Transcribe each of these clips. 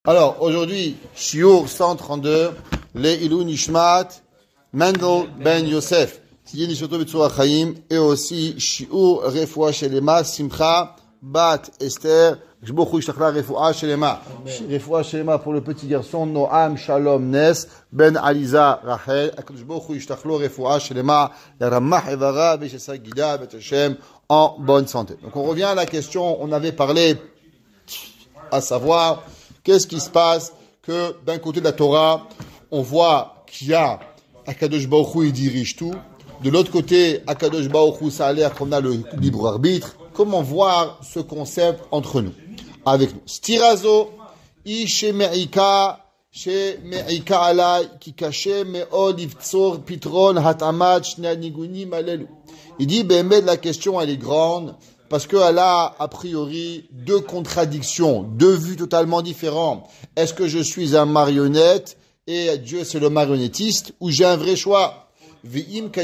Alors, aujourd'hui, Shiur 132, Le'ilu Nishmat, Mendel Ben Yosef, Tiye Nishoto B'Tzura Chaim, et aussi Shiur Refoua Shelema, Simcha, Bat Esther, Jbochou Ishtachla Refoua Shelema. Refoua Shelema pour le petit garçon, Noam Shalom Nes, Ben Aliza Rachel, Jbochou Ishtachlo Refoua Shelema, Yaramah Evara, Beshesa Gida, Bet Hashem, en bonne santé. Donc on revient à la question, on avait parlé, à savoir, qu'est-ce qui se passe que d'un côté de la Torah, on voit qu'il y a Akadosh Baruch Hu, il dirige tout. De l'autre côté, Akadosh Baruch Hu, ça a l'air qu'on a le libre arbitre. Comment voir ce concept entre nous, avec nous? Stirazo, Ishemeika, Shemeika alay, Kikashe me'od ivtzor pitron hatamat shnei nigunim alelu. Il dit, Béhémet, la question, elle est grande. Parce qu'elle a, a priori, deux contradictions, deux vues totalement différentes. Est-ce que je suis un marionnette et Dieu c'est le marionnettiste, ou j'ai un vrai choix? S'il te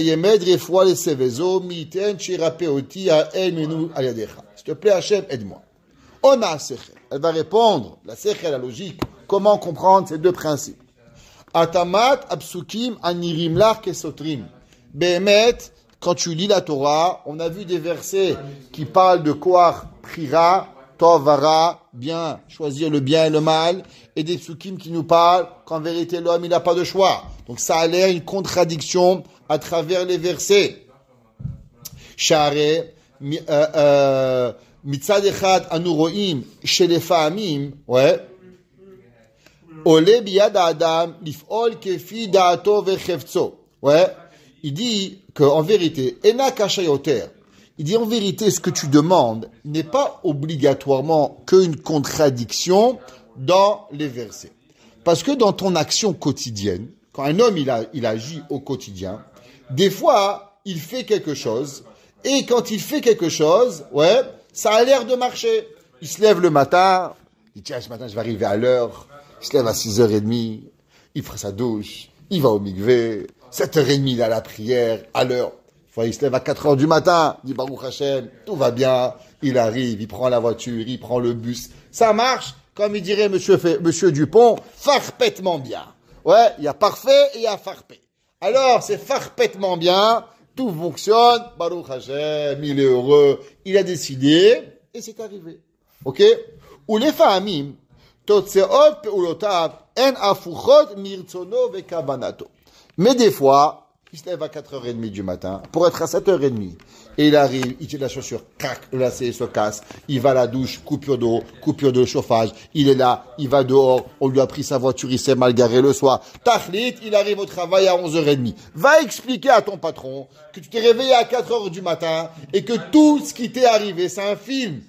plaît, Hachem, aide-moi. On a sechel. Elle va répondre, la sechel, la logique, comment comprendre ces deux principes. Atamat, absukim, anirim lach, kesotrim. Béhémet, quand tu lis la Torah, on a vu des versets qui parlent de quoi prira, tovara, bien, choisir le bien et le mal, et des psukim qui nous parlent qu'en vérité l'homme il n'a pas de choix. Donc ça a l'air une contradiction à travers les versets. Share, mitzad echad anu roim chez les famim, ouais. Ole biyad adam lif'ol kefi da'ato vechevtso, ouais. Il dit qu'en vérité, Ena Kashayoter, il dit en vérité, ce que tu demandes n'est pas obligatoirement qu'une contradiction dans les versets. Parce que dans ton action quotidienne, quand un homme il agit au quotidien, des fois, il fait quelque chose, et quand il fait quelque chose, ouais, ça a l'air de marcher. Il se lève le matin, il dit, tiens, ce matin, je vais arriver à l'heure, il se lève à 6h30, il fera sa douche, il va au mikvé, 7h30, il a la prière, à l'heure. Il se lève à 4h du matin, il dit Baruch Hashem, tout va bien, il arrive, il prend la voiture, il prend le bus. Ça marche, comme il dirait monsieur Dupont, parfaitement bien. Ouais, il y a parfait et il y a farpé. Alors, c'est parfaitement bien, tout fonctionne, Baruch Hashem, il est heureux, il a décidé, et c'est arrivé. Ok? Ou les famim, totseot peulotav, en afuchot mirtsono vekavanato. Mais des fois, il se lève à 4h30 du matin pour être à 7h30. Et il arrive, il tire la chaussure, crac, le lacet se casse, il va à la douche, coupure d'eau, coupure de chauffage, il est là, il va dehors, on lui a pris sa voiture, il s'est mal garé le soir. Tachlit, il arrive au travail à 11h30. Va expliquer à ton patron que tu t'es réveillé à 4h du matin et que tout ce qui t'est arrivé, c'est un film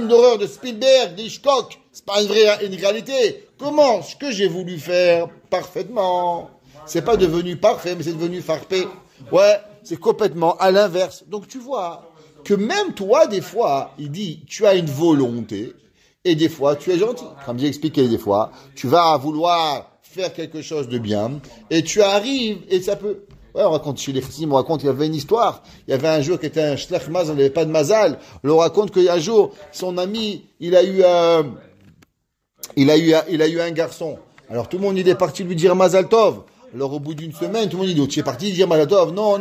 d'horreur de Spielberg, d'Hitchcock, c'est pas une réalité. Comment? Ce que j'ai voulu faire parfaitement. C'est pas devenu parfait, mais c'est devenu farpé. Ouais, c'est complètement à l'inverse. Donc tu vois que même toi, des fois, il dit, tu as une volonté, et des fois, tu es gentil. Comme j'ai expliqué des fois, tu vas vouloir faire quelque chose de bien, et tu arrives, et ça peut... Ouais, on raconte chez les Chassim, on raconte, il y avait une histoire. Il y avait un jour qui était un shlech mazal, il n'avait pas de mazal. On leur raconte qu'il y a un jour, son ami, il a eu un garçon. Alors tout le monde, il est parti lui dire Mazal Tov. Alors au bout d'une semaine, tout le monde dit, tu es parti lui dire Mazal Tov. Non.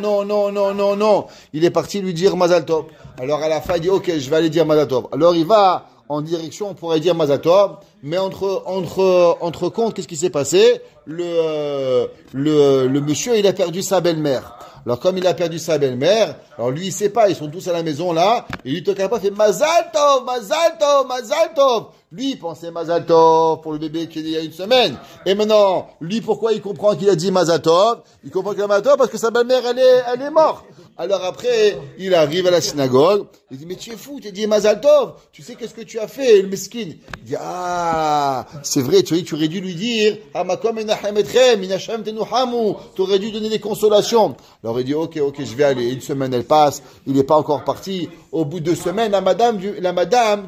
Il est parti lui dire Mazal Tov. Alors à la fin, il dit, ok, je vais aller dire Mazal Tov. Alors il va en direction, on pourrait dire Mazal Tov, mais entre compte, qu'est-ce qui s'est passé? Le monsieur, il a perdu sa belle-mère. Alors comme il a perdu sa belle-mère, alors lui il sait pas, ils sont tous à la maison là, et lui il pas fait Mazal Tov. Lui il pensait Mazal Tov pour le bébé qui est né il y a une semaine. Et maintenant, lui pourquoi il comprend qu'il a dit Mazal Tov? Il comprend qu'il a dit Mazal Tov parce que sa belle-mère elle est morte. Alors après, il arrive à la synagogue, il dit mais tu es fou, tu as dit Mazal Tov, tu sais qu'est-ce que tu as fait, le meskin? Il dit ah, c'est vrai, tu aurais dû lui dire Hamakom enachem etrem, inachem tenuhamu, tu aurais dû donner des consolations. Alors il dit ok, je vais aller. Une semaine elle passe, il n'est pas encore parti. Au bout de 2 semaines, la madame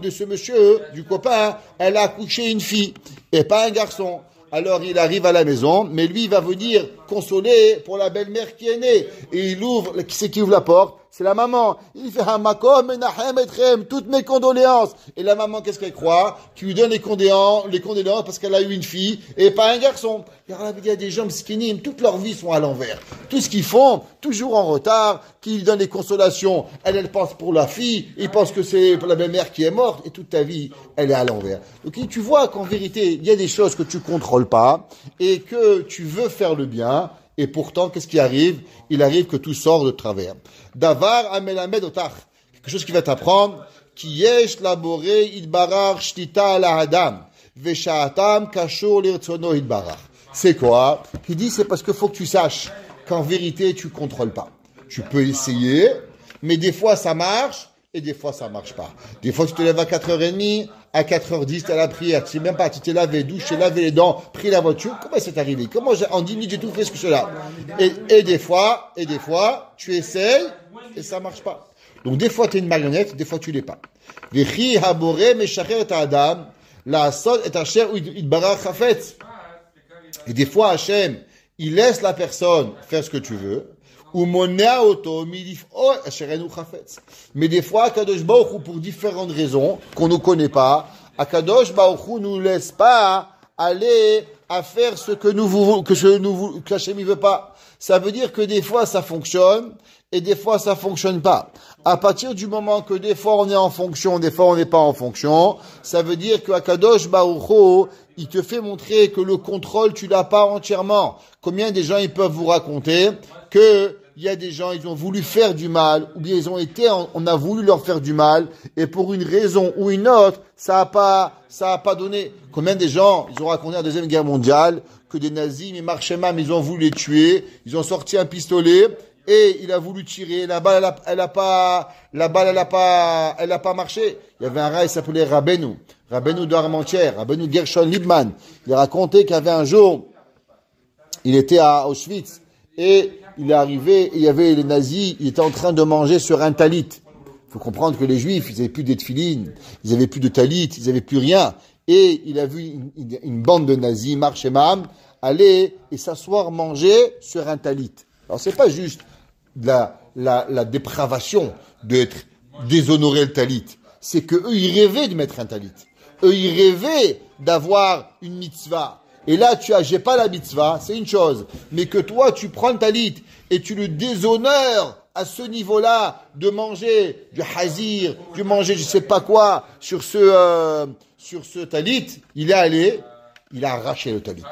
de ce monsieur, du copain, elle a accouché une fille et pas un garçon. Alors il arrive à la maison, mais lui il va venir consoler pour la belle-mère qui est née. Et il ouvre, qui c'est qui ouvre la porte? c'est la maman. Il fait Hamakom menachem etchem, toutes mes condoléances. Et la maman, qu'est-ce qu'elle croit? Tu lui donnes les condoléances parce qu'elle a eu une fille et pas un garçon. Il y a des gens skinny, toute leur vie sont à l'envers. Tout ce qu'ils font, toujours en retard, qui lui donnent les consolations. Elle pense pour la fille, il pense que c'est la belle-mère qui est morte, et toute ta vie, elle est à l'envers. Donc tu vois qu'en vérité, il y a des choses que tu contrôles pas, et que tu veux faire le bien, et pourtant, qu'est-ce qui arrive? Il arrive que tout sort de travers. Davar amelamed otach. Quelque chose qui va t'apprendre. Ki yesh laboré idbarar shtita ala adam. Veshaatam kashur lirtsono idbarar. C'est quoi? Il dit, c'est parce qu'il faut que tu saches qu'en vérité, tu contrôles pas. Tu peux essayer, mais des fois ça marche, et des fois ça marche pas. Des fois tu te lèves à 4h30, à 4h10 tu as la prière, tu sais même pas, tu t'es lavé, douche, tu t'es lavé les dents, pris la voiture, comment c'est arrivé? En 10 minutes j'ai tout fait ce que cela? Et des fois, tu essayes, et ça marche pas. Donc des fois tu es une marionnette, des fois tu l'es pas. Vechi haboré meshacher ta adam, la sod et asher idbarach chafetz. Et des fois Hachem, il laisse la personne faire ce que tu veux, mais des fois, Akadosh Baruch Hu, pour différentes raisons qu'on ne connaît pas, Akadosh Baruch Hu nous laisse pas aller à faire ce que qu'Hachem ne veut pas. Ça veut dire que des fois ça fonctionne et des fois ça fonctionne pas. À partir du moment que des fois on est en fonction, des fois on n'est pas en fonction, ça veut dire que Akadosh Baruch Hu, il te fait montrer que le contrôle tu l'as pas entièrement. Combien des gens ils peuvent vous raconter que il y a des gens, ils ont voulu faire du mal, ou bien on a voulu leur faire du mal, et pour une raison ou une autre, ça a pas donné. Combien des gens, ils ont raconté à la Deuxième Guerre mondiale, que des nazis, mais Marchemam, ils ont voulu les tuer, ils ont sorti un pistolet, et il a voulu tirer, la balle, elle a pas marché. Il y avait un rat, il s'appelait Rabbeinu d'Armentières, Rabbeinu Gershon Liebman. Il a raconté qu'il y avait un jour, il était à Auschwitz, et il est arrivé, il y avait les nazis, ils étaient en train de manger sur un talit. Il faut comprendre que les juifs, ils n'avaient plus d'étphilines, ils n'avaient plus de talit, ils n'avaient plus rien. Et il a vu une bande de nazis, Marchemam, aller et s'asseoir manger sur un talit. Alors c'est pas juste la dépravation d'être déshonorer le talit. C'est que eux, ils rêvaient de mettre un talit. Eux, ils rêvaient d'avoir une mitzvah. Et là, j'ai pas la mitzvah, c'est une chose. Mais que toi, tu prends le talit et tu le déshonores à ce niveau-là de manger du hazir, de manger je sais pas quoi sur ce talit, il est allé, il a arraché le talit.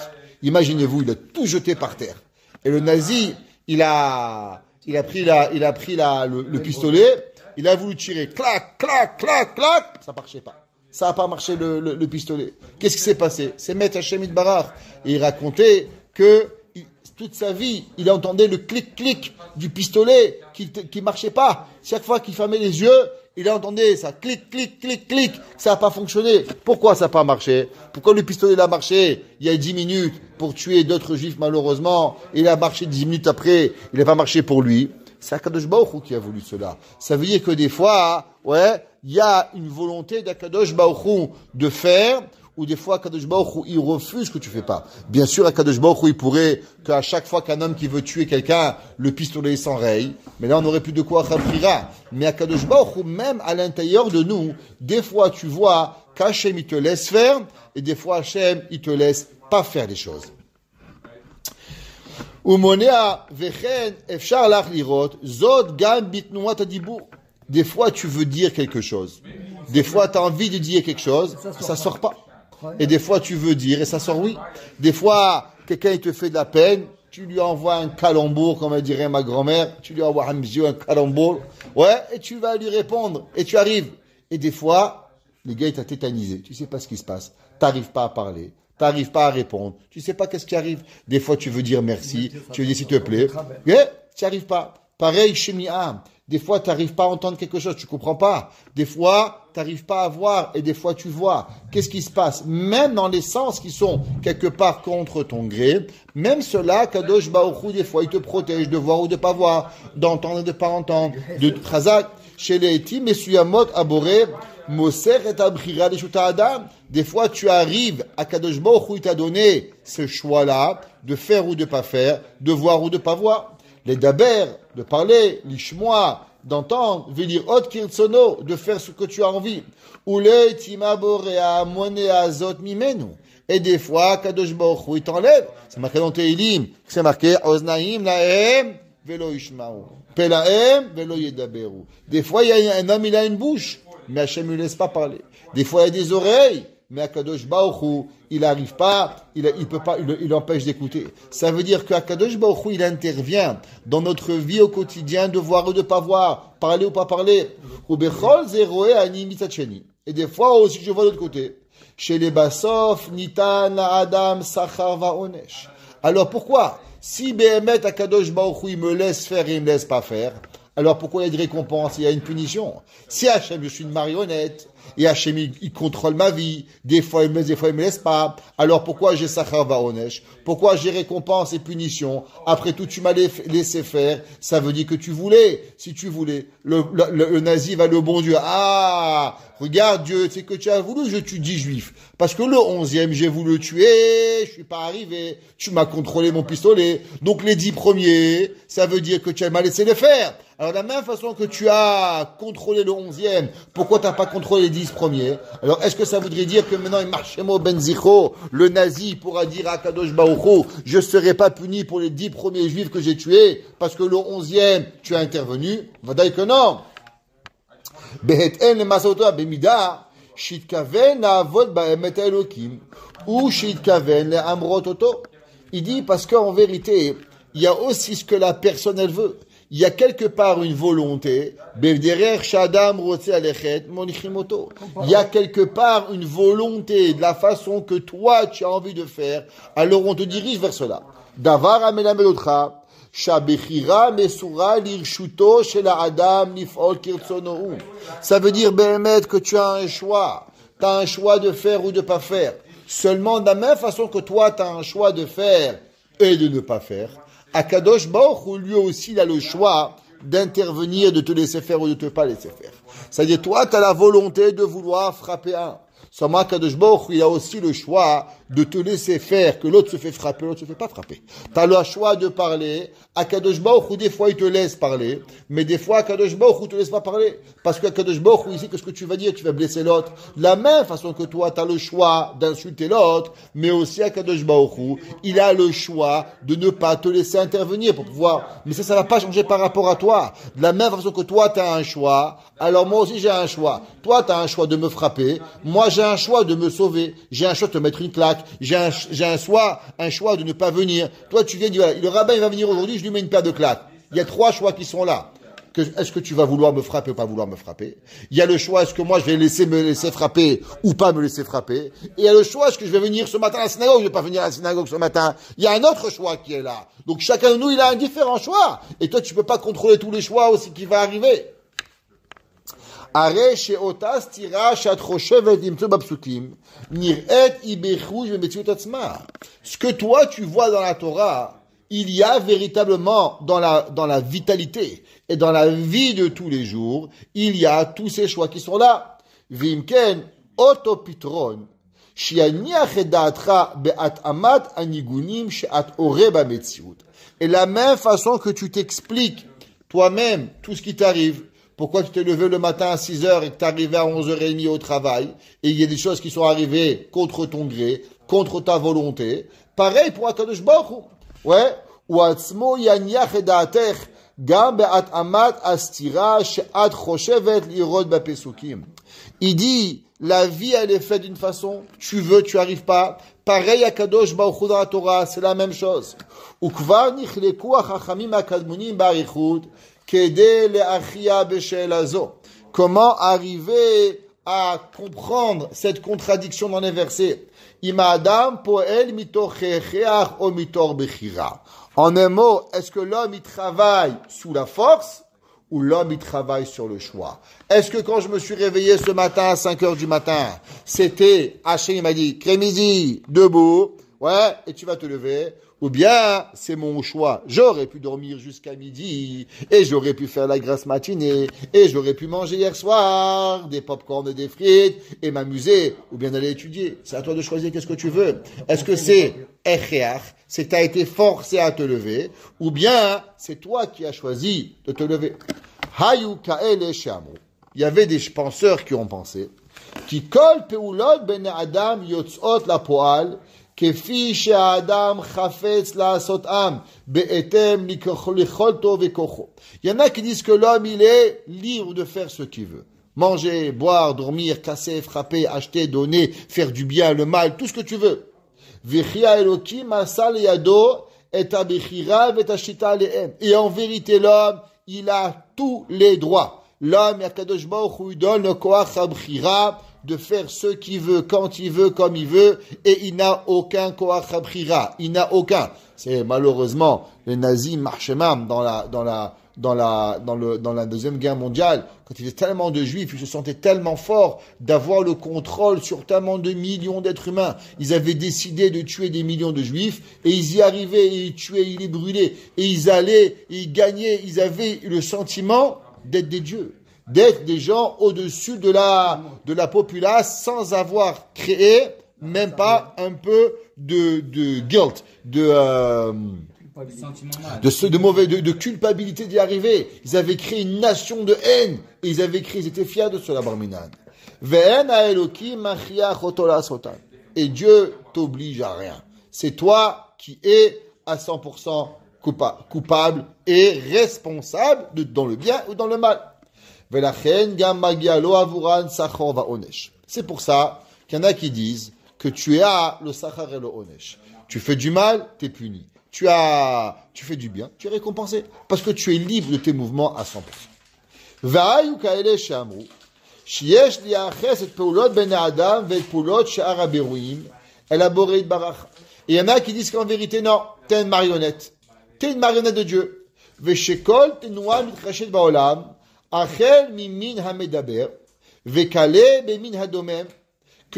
Imaginez-vous, il a tout jeté par terre. Et le nazi, il a pris le pistolet, il a voulu tirer, clac, clac, clac, clac, ça marchait pas. Ça n'a pas marché le pistolet. Qu'est-ce qui s'est passé? C'est Maître Hachem Itbarach. Et il racontait que toute sa vie, il entendait le clic-clic du pistolet qui marchait pas. Chaque fois qu'il fermait les yeux, il entendait ça, clic, clic, clic, clic. Ça n'a pas fonctionné. Pourquoi ça n'a pas marché? Pourquoi le pistolet a marché il y a 10 minutes pour tuer d'autres juifs malheureusement? Il a marché 10 minutes après, il n'a pas marché pour lui. C'est Akadosh Baruch Hu qui a voulu cela. Ça veut dire que des fois, il y a une volonté d'Akadosh Baruch Hu de faire, ou des fois Akadosh Baruch Hu, il refuse que tu fais pas. Bien sûr, Akadosh Baruch Hu, il pourrait qu'à chaque fois qu'un homme qui veut tuer quelqu'un, le pistolet s'enraye, mais là on n'aurait plus de quoi rafrira. Mais Akadosh Baruch Hu, même à l'intérieur de nous, des fois tu vois qu'Hachem il te laisse faire, et des fois Hachem il te laisse pas faire les choses. Des fois, tu veux dire quelque chose. Des fois, tu as envie de dire quelque chose, ça sort pas. Et des fois, tu veux dire et ça sort oui. Des fois, quelqu'un il te fait de la peine, tu lui envoies un calembour, comme dirait ma grand-mère, tu lui envoies un calembour, et tu vas lui répondre, et tu arrives. Et des fois, le gars il t'a tétanisé, tu sais pas ce qui se passe, t'arrives pas à parler. T'arrives pas à répondre. Tu sais pas qu'est-ce qui arrive. Des fois, tu veux dire merci. Tu veux dire s'il te plaît. Tu arrives pas. Pareil, chez Mi'am. Des fois, tu n'arrives pas à entendre quelque chose. Tu comprends pas. Des fois, tu n'arrives pas à voir. Et des fois, tu vois. Qu'est-ce qui se passe? Même dans les sens qui sont quelque part contre ton gré. Même cela, Kadosh Baruch Hu, des fois, il te protège de voir ou de pas voir. D'entendre et de pas entendre. De Chazak. Chez les Etim, Mesuyamot, Aboré. Moser et Abrira de Shuta Adam. Des fois, tu arrives à Kadosh Baruch Hu, il t'a donné ce choix-là, de faire ou de pas faire, de voir ou de pas voir. Les daber, de parler, l'ishmoa, d'entendre, veut dire Ot Kirtsono, de faire ce que tu as envie. Ule Tima Borea Monea Zot Mimenu. Et des fois, Kadosh Baruch Hu, il t'enlève. C'est marqué dans Tehilim, c'est marqué Oznaim Lahem Velo Ishmaou. Pelahem Velo Yedaberu. Des fois, il y a un homme, il a une bouche, mais Hachem ne lui laisse pas parler. Des fois, il y a des oreilles, mais Kadosh Baruch Hu, il n'arrive pas, il peut pas, il empêche d'écouter. Ça veut dire qu'Akadosh Baruch Hu, il intervient dans notre vie au quotidien, de voir ou de pas voir, parler ou pas parler. Ou bechol zeroe ani mitzatcheni. Et des fois aussi, je vois de l'autre côté. Chez les Basof, Nitan, Adam, Sachar, Vaonesh. Alors pourquoi? Si Behemet Akadosh Baruch Hu, il me laisse faire et il me laisse pas faire, alors pourquoi il y a une récompense, il y a une punition? Si Hachem, je suis une marionnette, et Hachem, il contrôle ma vie, des fois il me laisse, des fois il me laisse pas, alors pourquoi j'ai Sachar Vaonesh? Pourquoi j'ai récompense et punition? Après tout, tu m'as laissé faire, ça veut dire que tu voulais. Si tu voulais, le nazi va le bon Dieu. Ah, regarde Dieu, c'est que tu as voulu, je tue 10 juifs. Parce que le 11e, j'ai voulu le tuer, je suis pas arrivé, tu m'as contrôlé mon pistolet. Donc les 10 premiers, ça veut dire que tu m'as laissé les faire. Alors de la même façon que tu as contrôlé le 11e, pourquoi t'as pas contrôlé les 10 premiers? Alors est-ce que ça voudrait dire que maintenant, Marchemo Ben Zichro, le nazi pourra dire à Kadosh Baruch Hu, je serai pas puni pour les 10 premiers juifs que j'ai tués, parce que le 11e, tu as intervenu? Va dire que non. Behet'en le masoto bemida, shitkaven na'avod ba'emet Elokim, ou shitkaven le amrot oto. Il dit parce qu'en vérité, il y a aussi ce que la personne elle veut. Il y a quelque part une volonté. Il y a quelque part une volonté de la façon que toi tu as envie de faire. Alors on te dirige vers cela. Davar amelamelotra. Ça veut dire, Béhémet, que tu as un choix. Tu as un choix de faire ou de pas faire. Seulement, de la même façon que toi, tu as un choix de faire et de ne pas faire, Akadosh Baruch Hu, lui aussi, il a le choix d'intervenir, de te laisser faire ou de te pas laisser faire. C'est-à-dire, toi, tu as la volonté de vouloir frapper un. Seulement, Akadosh Baruch Hu, il a aussi le choix de te laisser faire, que l'autre se fait frapper, l'autre se fait pas frapper. Tu as le choix de parler. Akadosh Baruch Hu, des fois, il te laisse parler, mais des fois, Akadosh Baruch Hu te laisse pas parler. Parce que Akadosh Baruch Hu, il sait que ce que tu vas dire, tu vas blesser l'autre. De la même façon que toi, tu as le choix d'insulter l'autre, mais aussi Akadosh Baruch Hu, il a le choix de ne pas te laisser intervenir pour pouvoir, mais ça va pas changer par rapport à toi. De la même façon que toi, tu as un choix, alors moi aussi, j'ai un choix. Toi, tu as un choix de me frapper, moi, j'ai un choix de me sauver, j'ai un choix de te mettre une claque, j'ai un choix de ne pas venir. Toi, tu viens, le rabbin, il va venir aujourd'hui, je lui mets une paire de claques. Il y a 3 choix qui sont là. Est-ce que tu vas vouloir me frapper ou pas vouloir me frapper? Il y a le choix, est-ce que moi je vais me laisser frapper ou pas me laisser frapper? Et il y a le choix, est-ce que je vais venir ce matin à la synagogue ou je vais pas venir à la synagogue ce matin? Il y a un autre choix qui est là. Donc chacun de nous, il a un différent choix. Et toi, tu peux pas contrôler tous les choix aussi qui va arriver. Ce que toi tu vois dans la Torah, il y a véritablement dans la vitalité et dans la vie de tous les jours, il y a tous ces choix qui sont là. Vimken otopitron et la même façon que tu t'expliques toi-même tout ce qui t'arrive. Pourquoi tu t'es levé le matin à 6h et que tu es arrivé à 11h30 au travail, et il y a des choses qui sont arrivées contre ton gré, contre ta volonté. Pareil pour Akadosh Baruch Hu. Ouais. Uatzmo yaniach edaatech gam be'at amat astira she'at choshevet lirod ba'pesukim. Il dit, la vie elle est faite d'une façon, tu veux, tu arrives pas. Pareil à Kadosh Baruch Hu dans la Torah, c'est la même chose. Ukvar nichleku hachachamim akadmonim barichut. Comment arriver à comprendre cette contradiction dans les versets? En un mot, est-ce que l'homme il travaille sous la force ou l'homme il travaille sur le choix? Est-ce que quand je me suis réveillé ce matin à 5h du matin, c'était Hachem il m'a dit Crémizi, debout, ouais, et tu vas te lever? Ou bien, c'est mon choix. J'aurais pu dormir jusqu'à midi, et j'aurais pu faire la grasse matinée, et j'aurais pu manger hier soir des pop-corn et des frites, et m'amuser, ou bien aller étudier. C'est à toi de choisir qu'est-ce que tu veux. Est-ce que c'est Echeach, c'est que tu as été forcé à te lever, ou bien c'est toi qui as choisi de te lever. Hayu ka'ele she'amru. Il y avait des penseurs qui ont pensé qui kol peulot ben adam yotzot la poal kefi she'adam chafetz la'asotam be'etem lichol tov vekocho. Il y en a qui disent que l'homme il est libre de faire ce qu'il veut. Manger, boire, dormir, casser, frapper, acheter, donner, faire du bien, le mal, tout ce que tu veux. Vechia Elokim asal yado et abechira vetashita lehem. Et en vérité, l'homme, il a tous les droits. L'homme, Akadosh Baruch Hu, donne le koach abchira de faire ce qu'il veut, quand il veut, comme il veut, et il n'a aucun koach abchira. Il n'a aucun. C'est malheureusement les nazis marchemam dans la Deuxième Guerre mondiale, quand il y avait tellement de juifs, ils se sentaient tellement forts d'avoir le contrôle sur tellement de millions d'êtres humains. Ils avaient décidé de tuer des millions de juifs, et ils y arrivaient, et ils tuaient, ils les brûlaient, et ils allaient, et ils gagnaient, ils avaient le sentiment d'être des dieux, d'être des gens au-dessus de la populace, sans avoir créé même pas un peu de guilt, de culpabilité d'y arriver. Ils avaient créé une nation de haine, et ils étaient fiers de cela, Barminan. Et Dieu t'oblige à rien. C'est toi qui es à 100% coupable et responsable dans le bien ou dans le mal. C'est pour ça qu'il y en a qui disent que tu as le sachar et le onesh. Tu fais du mal, tu es puni. Tu fais du bien, tu es récompensé. Parce que tu es libre de tes mouvements à 100%. Et il y en a qui disent qu'en vérité, non, tu es une marionnette. Tu es une marionnette de Dieu. Que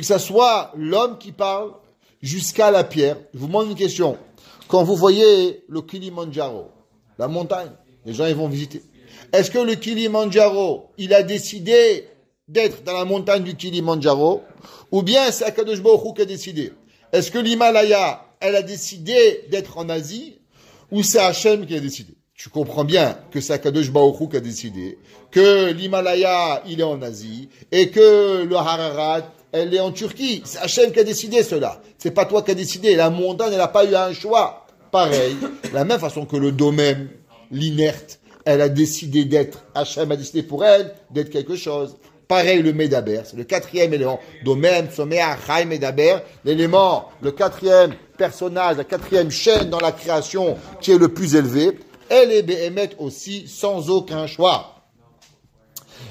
ce soit l'homme qui parle jusqu'à la pierre. Je vous demande une question. Quand vous voyez le Kilimandjaro, la montagne, les gens ils vont visiter. Est-ce que le Kilimandjaro, il a décidé d'être dans la montagne du Kilimandjaro, ou bien c'est Akadosh Baruch Hu qui a décidé? Est-ce que l'Himalaya, elle a décidé d'être en Asie, ou c'est Hachem qui a décidé? Tu comprends bien que c'est Akadosh Baruch Hu qui a décidé que l'Himalaya, il est en Asie, et que le Hararat, elle est en Turquie. C'est Hachem qui a décidé cela. C'est pas toi qui as décidé. La montagne, elle n'a pas eu un choix. Pareil, la même façon que le domaine, l'inerte, elle a décidé d'être. Hachem a décidé pour elle d'être quelque chose. Pareil, le Medaber, c'est le quatrième élément. Domaine, sommet, Achai, Medaber, l'élément, le quatrième personnage, la quatrième chaîne dans la création qui est le plus élevé. Elle est Behemet aussi, sans aucun choix.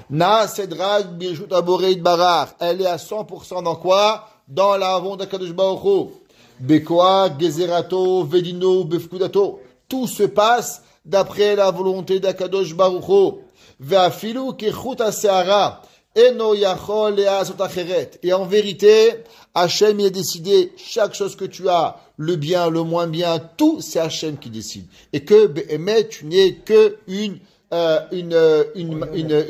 Na Sedrag Birjut Aboreit Barar. Elle est à 100% dans quoi? Dans la volonté d'Akadosh Baruch Hu. Bekoa, Gezerato, Vedino, Befkudato. Tout se passe d'après la volonté d'Akadosh Baruch Hu. Ve'afilu kechut haseara. Eno yachol le'azot acheret. Et en vérité, Hachem y a décidé chaque chose que tu as, le bien, le moins bien, tout c'est Hachem qui décide. Et que Behemet, tu n'es que une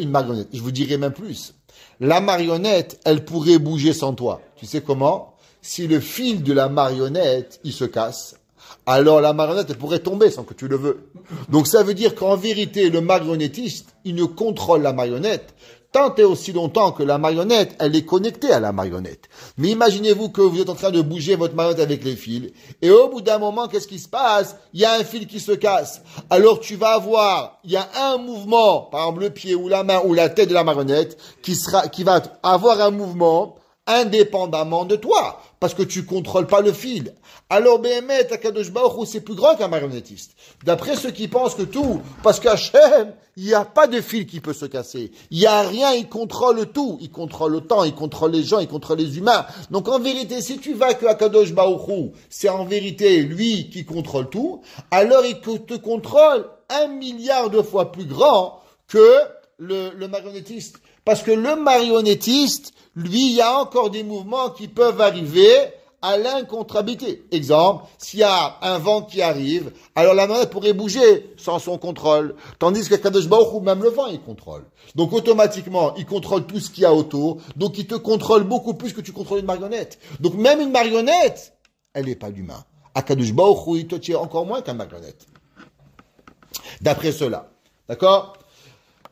marionnette. Je vous dirais même plus. La marionnette, elle pourrait bouger sans toi. Tu sais comment? Si le fil de la marionnette, il se casse, alors la marionnette, elle pourrait tomber sans que tu le veux. Donc ça veut dire qu'en vérité, le marionnettiste, il ne contrôle la marionnette tant et aussi longtemps que la marionnette, elle est connectée à la marionnette. Mais imaginez-vous que vous êtes en train de bouger votre marionnette avec les fils, et au bout d'un moment, qu'est-ce qui se passe? Il y a un fil qui se casse. Alors tu vas avoir, il y a un mouvement, par exemple le pied ou la main ou la tête de la marionnette, qui va avoir un mouvement indépendamment de toi, parce que tu contrôles pas le fil. Alors Behemet, Akadosh Baruch Hu, c'est plus grand qu'un marionnettiste. D'après ceux qui pensent que tout, parce qu'Hachem, il n'y a pas de fil qui peut se casser. Il n'y a rien, il contrôle tout. Il contrôle le temps, il contrôle les gens, il contrôle les humains. Donc en vérité, si tu vas que Akadosh Baruch Hu, c'est en vérité lui qui contrôle tout, alors il te contrôle 1 milliard de fois plus grand que le marionnettiste. Parce que le marionnettiste, lui, il y a encore des mouvements qui peuvent arriver à l'incontrabilité. Exemple, s'il y a un vent qui arrive, alors la marionnette pourrait bouger sans son contrôle. Tandis que Kadosh Baruch Hu, même le vent, il contrôle. Donc automatiquement, il contrôle tout ce qu'il y a autour. Donc il te contrôle beaucoup plus que tu contrôles une marionnette. Donc même une marionnette, elle n'est pas d'humain. Kadosh Baruch Hu, il te tire encore moins qu'une marionnette. D'après cela. D'accord?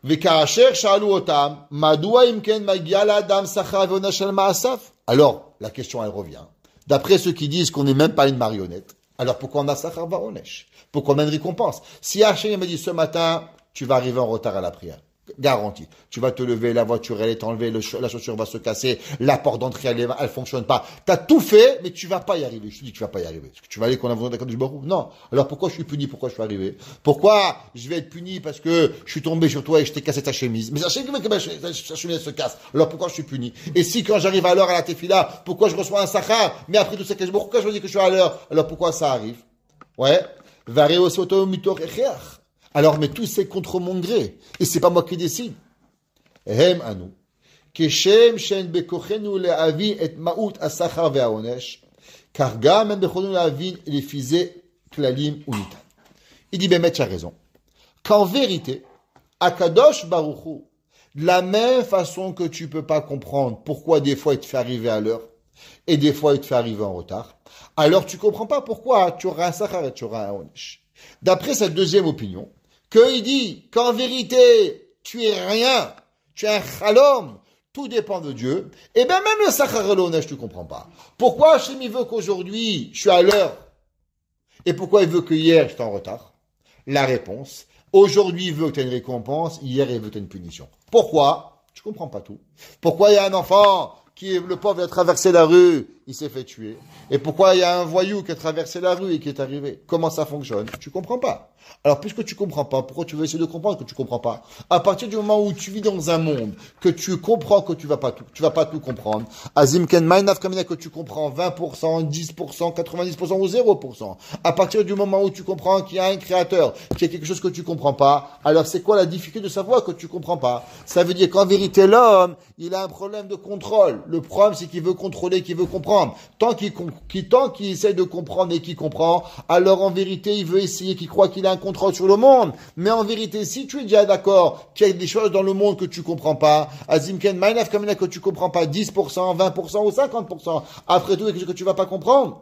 Vekaracher shalu otam, madua imken magia l'adam sachar ve'onesh al ma'asaf. Alors, la question, elle revient. D'après ceux qui disent qu'on n'est même pas une marionnette, alors pourquoi on a sachar ve'onesh? Pourquoi on a une récompense? Si Hachem m'a dit ce matin, tu vas arriver en retard à la prière. Garanti. Tu vas te lever, la voiture, elle est enlevée, la chaussure va se casser, la porte d'entrée, elle fonctionne pas. T'as tout fait, mais tu vas pas y arriver. Je te dis que tu vas pas y arriver. Est-ce que tu vas aller qu'on a besoin d'Akadosh Baruch Hu? Non. Alors pourquoi je suis puni? Pourquoi je suis arrivé? Pourquoi je vais être puni parce que je suis tombé sur toi et je t'ai cassé ta chemise? Mais ta chemise se casse. Alors pourquoi je suis puni? Et si quand j'arrive à l'heure à la tefila, pourquoi je reçois un sachar? Mais après tout ça, pourquoi je me dis que je suis à l'heure? Alors pourquoi ça arrive? Ouais. Alors, mais tout c'est contre mon gré. Et c'est pas moi qui décide. Hem anu. Keshem shen bekochenu le'avi et ma'ut asachar ve'aonesh. Car gam en bekochenu le'avi les fizé klalim unitan. Il dit, ben, tu as raison. Qu'en vérité, Akadosh Baruch Hu, de la même façon que tu peux pas comprendre pourquoi des fois il te fait arriver à l'heure et des fois il te fait arriver en retard, alors tu comprends pas pourquoi tu auras un sachar et tu auras un onesh. D'après cette deuxième opinion, qu'il dit qu'en vérité, tu es rien, tu es un chalom, tout dépend de Dieu, et bien même le sachar et l'onesh, tu comprends pas. Pourquoi Hachem il veut qu'aujourd'hui, je suis à l'heure, et pourquoi il veut que hier, j'étais en retard? La réponse, aujourd'hui il veut que tu aies une récompense, hier il veut que tu aies une punition. Pourquoi? Tu comprends pas tout. Pourquoi il y a un enfant le pauvre a traversé la rue, il s'est fait tuer. Et pourquoi il y a un voyou qui a traversé la rue et qui est arrivé? Comment ça fonctionne? Tu comprends pas. Alors, puisque tu comprends pas, pourquoi tu veux essayer de comprendre que tu comprends pas? À partir du moment où tu vis dans un monde, que tu comprends que tu vas pas tout comprendre, Azim Ken Maïnaf Kamina, que tu comprends 20%, 10%, 90% ou 0%. À partir du moment où tu comprends qu'il y a un créateur, qu'il y a quelque chose que tu comprends pas, alors c'est quoi la difficulté de savoir que tu comprends pas? Ça veut dire qu'en vérité, l'homme, il a un problème de contrôle. Le problème, c'est qu'il veut contrôler, qu'il veut comprendre. Tant qu'il essaie de comprendre et qu'il comprend, alors en vérité, il veut essayer, qu'il croit qu'il a un contrôle sur le monde. Mais en vérité, si tu es déjà d'accord qu'il y a des choses dans le monde que tu comprends pas, Azimken, Maïnaf Kamina, que tu comprends pas 10%, 20% ou 50%, après tout, quelque chose que tu vas pas comprendre.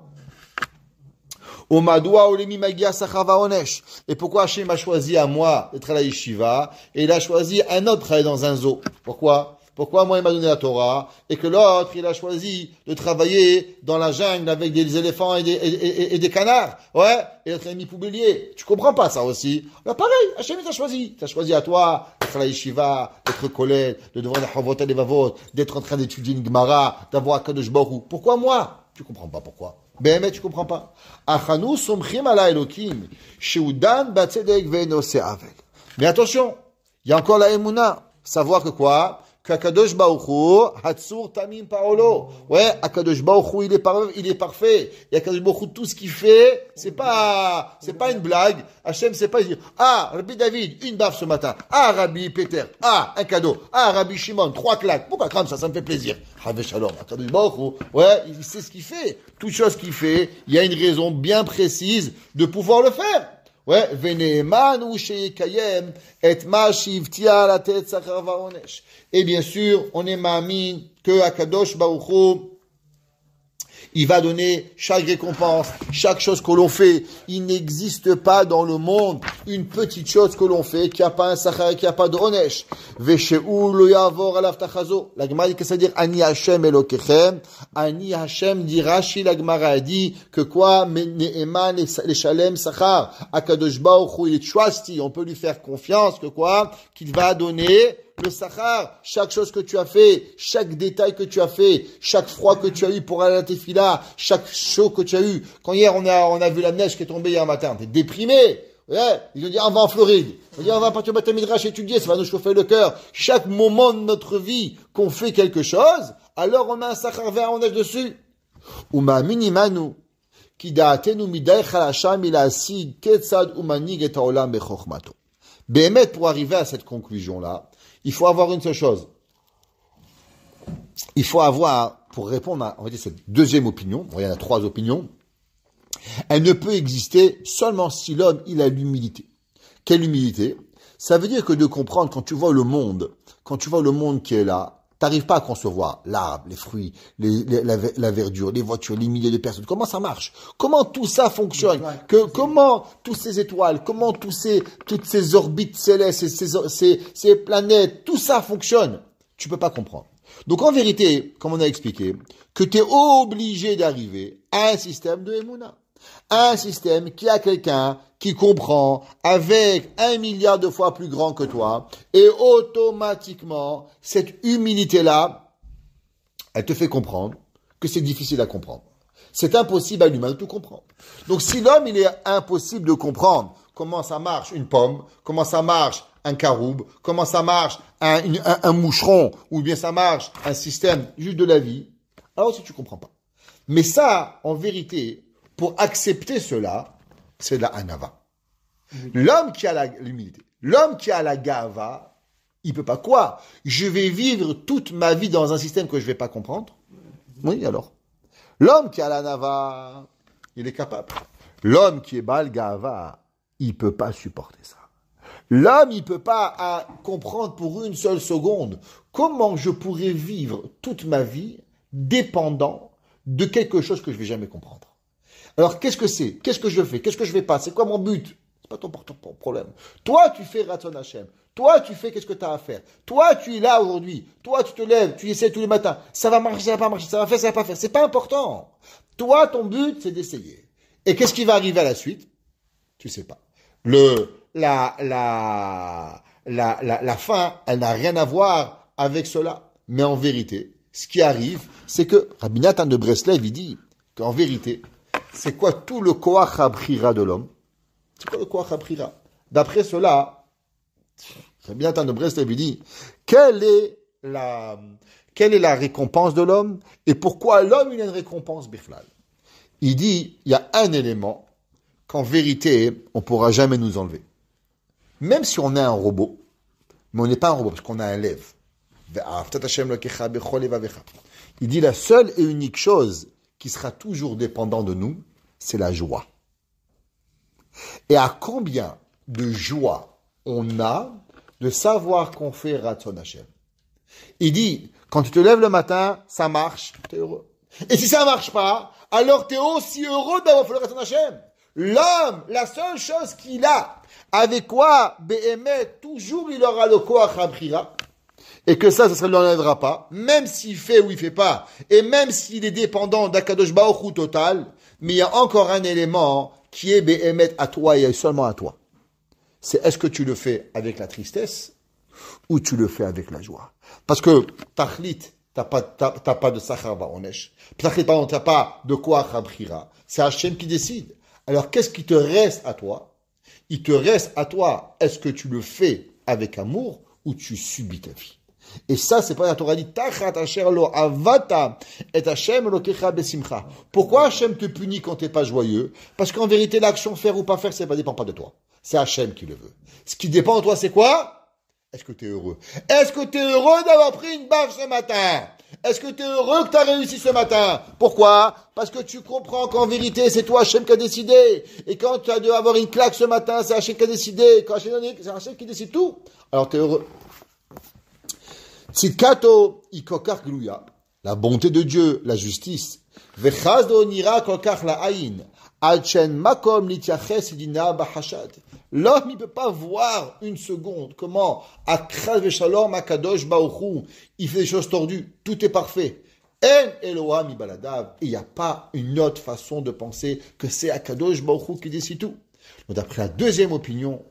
Et pourquoi Hachem a choisi à moi d'être à la yeshiva et il a choisi un autre travailler dans un zoo? Pourquoi moi il m'a donné la Torah et que l'autre il a choisi de travailler dans la jungle avec des éléphants et des canards? Ouais, et l'autre ami poubellier. Tu comprends pas ça aussi? Alors pareil, Hachem t'a choisi. T'as choisi à toi d'être à la yeshiva, d'être collègue, de devoir la Havot et les Vavot, d'être en train d'étudier une Gemara, d'avoir Kadosh Baruch Hu. Pourquoi moi? Tu comprends pas pourquoi. Ben mais tu comprends pas. Achanu somchim ala Elokim, sheudan batzedek ve'nose avel. Mais attention, il y a encore la emuna, savoir que quoi? Qu'Akadosh Baruch Hu, Hatsur Tamim Paolo. Ouais, Akadosh Baruch Hu, il est parfait. Et Akadosh Baruch Hu, tout ce qu'il fait, c'est pas une blague. Hachem, c'est pas dire, ah, Rabbi David, une baffe ce matin. Ah, Rabbi Peter, ah, un cadeau. Ah, Rabbi Shimon, 3 claques. Pourquoi comme ça me fait plaisir. Have Shalom. Akadosh Baruch Hu, ouais, il sait ce qu'il fait. Toute chose qu'il fait, il y a une raison bien précise de pouvoir le faire. Ouais, veneman ou sheikayem et ma shivtia la tête sachar vaonesh. Et bien sûr, on est ma'amin que Akadosh Baruch Hu, il va donner chaque récompense, chaque chose que l'on fait. Il n'existe pas dans le monde une petite chose que l'on fait qui a pas un sachar, qui a pas de onesh. Veshe'u lo yavor alav tachazo. La Gemara dit que ça veut dire Ani Hashem Elokechem. Ani Hashem dit Rashi, la Gemara dit que quoi? Ne'eman les shalem sachar. Akadosh Baruch Hu, il est trusty. On peut lui faire confiance que quoi? Qu'il va donner le sachar, chaque chose que tu as fait, chaque détail que tu as fait, chaque froid que tu as eu pour aller à la tefila, chaque chaud que tu as eu. Quand hier on a vu la neige qui est tombée hier matin, t'es déprimé. Ouais, ils ont dit on va en Floride. On dit on va partir au Beth Midrash étudier, ça va nous chauffer le cœur. Chaque moment de notre vie qu'on fait quelque chose, alors on a un sachar vert, on est dessus. Uma minimanu ki da'atenu midai chalasha milasi ketzad umanig et haolam bechokhmato. Bémet, pour arriver à cette conclusion-là, il faut avoir une seule chose. Il faut avoir, pour répondre à, on va dire, cette deuxième opinion, bon, il y en a 3 opinions, elle ne peut exister seulement si l'homme, il a l'humilité. Quelle humilité? Ça veut dire que de comprendre quand tu vois le monde qui est là, T'arrives pas à concevoir l'arbre, les fruits, la verdure, les voitures, les milliers de personnes. Comment ça marche? Comment tout ça fonctionne? Comment toutes ces étoiles, comment toutes ces orbites célestes, ces planètes, tout ça fonctionne? Tu peux pas comprendre. Donc en vérité, comme on a expliqué, que tu es obligé d'arriver à un système de Emouna. Un système qui a quelqu'un qui comprend avec 1 milliard de fois plus grand que toi, et automatiquement, cette humilité-là, elle te fait comprendre que c'est difficile à comprendre. C'est impossible à l'humain de tout comprendre. Donc si l'homme, il est impossible de comprendre comment ça marche une pomme, comment ça marche un caroube, comment ça marche un moucheron, ou bien ça marche un système juste de la vie, alors si tu comprends pas. Mais ça, en vérité, pour accepter cela, c'est la anava. L'homme qui a l'humilité, l'homme qui a la gava, il peut pas quoi? Je vais vivre toute ma vie dans un système que je vais pas comprendre? Oui, alors. L'homme qui a la nava, il est capable. L'homme qui est bal gava, il peut pas supporter ça. L'homme, il peut pas comprendre pour une seule seconde comment je pourrais vivre toute ma vie dépendant de quelque chose que je vais jamais comprendre. Alors, qu'est-ce que c'est? Qu'est-ce que je fais? Qu'est-ce que je fais pas? C'est quoi mon but? C'est pas ton problème. Toi, tu fais Ratzon Hashem. Toi, tu fais qu'est-ce que tu as à faire. Toi, tu es là aujourd'hui. Toi, tu te lèves, tu essaies tous les matins. Ça va marcher, ça va pas marcher, ça va faire, ça va pas faire. C'est pas important. Toi, ton but, c'est d'essayer. Et qu'est-ce qui va arriver à la suite? Tu sais pas. La fin, elle n'a rien à voir avec cela. Mais en vérité, ce qui arrive, c'est que Rabbi Nathan de Breslev, il dit qu'en vérité, c'est quoi tout le koach habrira de l'homme? C'est quoi le koach habrira? D'après cela, Rabbi Nathan de Breslev, il dit, quelle est la récompense de l'homme? Et pourquoi l'homme, il a une récompense biflal? Il dit, il y a un élément qu'en vérité, on ne pourra jamais nous enlever. Même si on est un robot, mais on n'est pas un robot, parce qu'on a un lève. Il dit la seule et unique chose qui sera toujours dépendant de nous, c'est la joie. Et à combien de joie on a de savoir qu'on fait Ratzon Hashem? Il dit, quand tu te lèves le matin, ça marche, tu es heureux. Et si ça ne marche pas, alors tu es aussi heureux d'avoir fait le Ratzon Hashem. L'homme, la seule chose qu'il a, avec quoi, Béhémet, toujours il aura le koach habrira, et que ça ne l'enlèvera pas, même s'il fait ou il fait pas, et même s'il est dépendant d'Akadosh Baruch Hu total, mais il y a encore un élément qui est Béhémet à toi et seulement à toi. C'est est-ce que tu le fais avec la tristesse, ou tu le fais avec la joie? Parce que, Tachlit, t'as pas de Sachar Vaonesh. Tachlit, pardon, t'as pas de koach habrira. C'est Hachem qui décide. Alors, qu'est-ce qui te reste à toi? Il te reste à toi, est-ce que tu le fais avec amour ou tu subis ta vie? Et ça, c'est pas la Torah dit, Tachat asher lo avata et Hashem elokecha besimcha. Pourquoi Hashem te punit quand t'es pas joyeux? Parce qu'en vérité, l'action faire ou pas faire, ça ne dépend pas de toi. C'est Hashem qui le veut. Ce qui dépend de toi, c'est quoi? Est-ce que tu es heureux? Est-ce que tu es heureux d'avoir pris une baffe ce matin? Est-ce que tu es heureux que tu as réussi ce matin? Pourquoi? Parce que tu comprends qu'en vérité, c'est toi Hachem qui a décidé. Et quand tu as dû avoir une claque ce matin, c'est Hachem qui a décidé. Quand c'est Hachem qui décide tout. Alors tu es heureux. Tzidkato ikokar gluya. La bonté de Dieu, la justice. Vechazdo nira kokar la aïn. Alchen makom litiaches idina bahashad. L'homme, il ne peut pas voir une seconde comment, Akras Veshalom, Akadosh Baruch il fait des choses tordues. Tout est parfait. En Eloham Ibaladav. Et il n'y a pas une autre façon de penser que c'est Akadosh Baruch qui décide tout. Donc, d'après la deuxième opinion,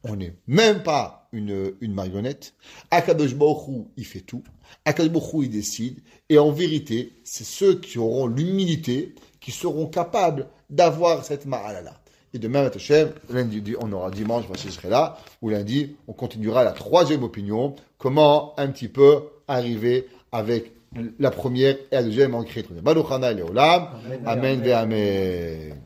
on n'est même pas une marionnette. Akadosh Baruch il fait tout. Akadosh Baruch il décide. Et en vérité, c'est ceux qui auront l'humilité, qui seront capables d'avoir cette ma'alala. Et demain, lundi, on aura dimanche, je serai là, ou lundi, on continuera la troisième opinion, comment un petit peu arriver avec la première et la deuxième en créant. Baruch Hana Leolam, Amen ve Amen.